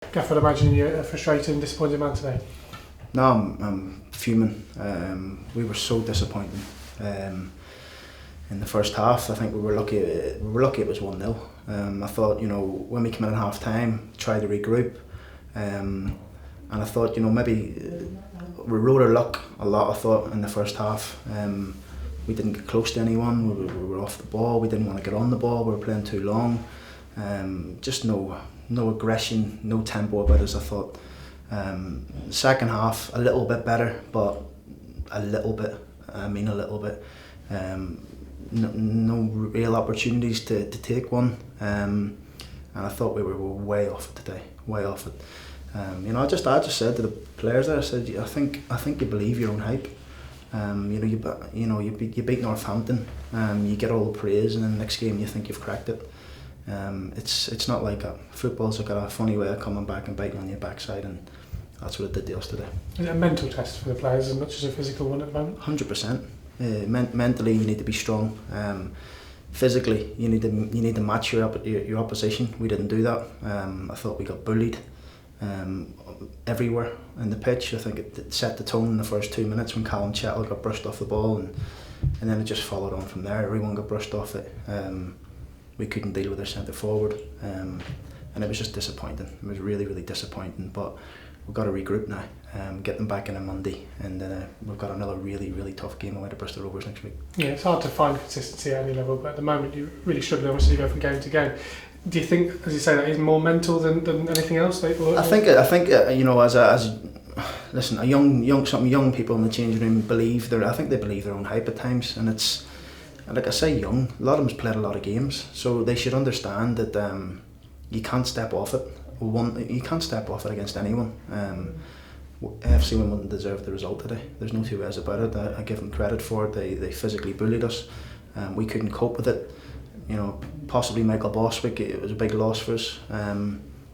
Gaff, I'd imagine you're a frustrated and disappointed man today. No, I'm fuming. We were so disappointing in the first half. I think we were lucky. It was 1-0. I thought, when we came in at half time, try to regroup, and I thought, maybe we rode our luck a lot. I thought in the first half, we didn't get close to anyone. We were off the ball. We didn't want to get on the ball. We were playing too long. Just no aggression, no tempo about us. I thought. Second half a little bit better, but a little bit. I mean a little bit. No real opportunities to take one, and I thought we were way off it today. Way off it. I just said to the players there, I said, I think you believe your own hype. You beat Northampton. You get all the praise, and then the next game you think you've cracked it. It's not like that. Football's got a funny way of coming back and biting on your backside, and that's what it did to us today. Is it a mental test for the players as much as a physical one at the moment? 100%. Mentally, you need to be strong. Physically, you need to match your opposition. We didn't do that. I thought we got bullied everywhere in the pitch. I think it set the tone in the first 2 minutes when Callum Chettle got brushed off the ball, and then it just followed on from there. Everyone got brushed off it. We couldn't deal with our centre forward, and it was just disappointing. It was really, really disappointing. But we've got to regroup now, get them back in on Monday, and we've got another really, really tough game away to Bristol Rovers next week. Yeah, it's hard to find consistency at any level, but at the moment you're really struggling. Obviously, you go from game to game. Do you think, as you say, that is more mental than anything else? I think listen, young people in the changing room believe their own hype at times, and it's. Like I say, young. A lot of them's played a lot of games, so they should understand that you can't step off it. You can't step off it against anyone. AFC Wimbledon deserved the result today. There's no two ways about it. I give them credit for it. They physically bullied us. We couldn't cope with it. Possibly Michael Bostwick. It was a big loss for us.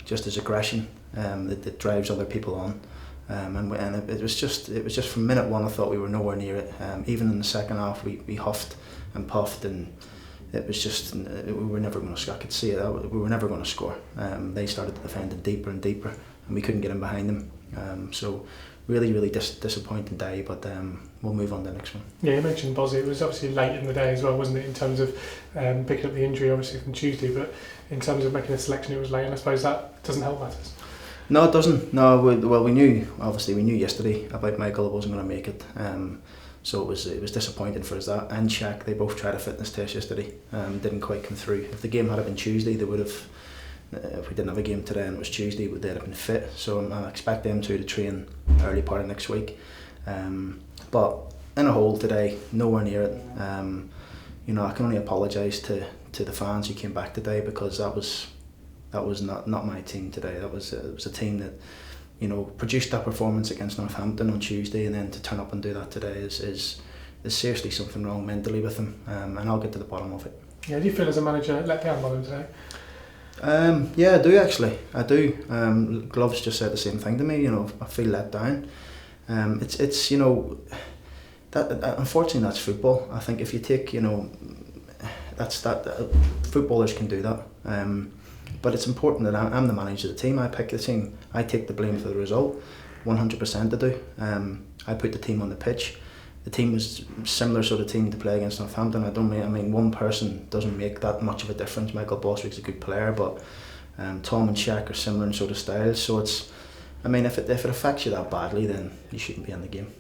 Just his aggression that drives other people on. And it was just from minute one I thought we were nowhere near it. Even in the second half we huffed and puffed, and it was just we were never going to score. I could see it. We were never going to score. They started defending deeper and deeper, and we couldn't get in behind them. So really, really disappointing day, but we'll move on to the next one. Yeah, you mentioned Bozzy. It was obviously late in the day as well, wasn't it, in terms of picking up the injury obviously from Tuesday, but in terms of making a selection it was late, and I suppose that doesn't help matters. No, it doesn't. No, we knew yesterday about Michael wasn't going to make it. So it was disappointing for us that, and Shaq, they both tried a fitness test yesterday, didn't quite come through. If the game had been Tuesday, they would have. If we didn't have a game today and it was Tuesday, they'd have been fit. So I expect them to train early part of next week. But in a whole today, nowhere near it. I can only apologise to the fans who came back today, because that was not my team today. It was a team that produced that performance against Northampton on Tuesday, and then to turn up and do that today is seriously something wrong mentally with them, and I'll get to the bottom of it. Yeah, do you feel as a manager let down by them today? Yeah, I do actually. I do. Gloves just said the same thing to me. I feel let down. It's that unfortunately that's football. I think if you take footballers can do that. But it's important that I'm the manager of the team. I pick the team. I take the blame for the result, 100% to do. I put the team on the pitch. The team was a similar sort of team to play against Northampton. I mean, one person doesn't make that much of a difference. Michael Bostwick's a good player, but Tom and Shaq are similar in sort of styles. So if it affects you that badly, then you shouldn't be in the game.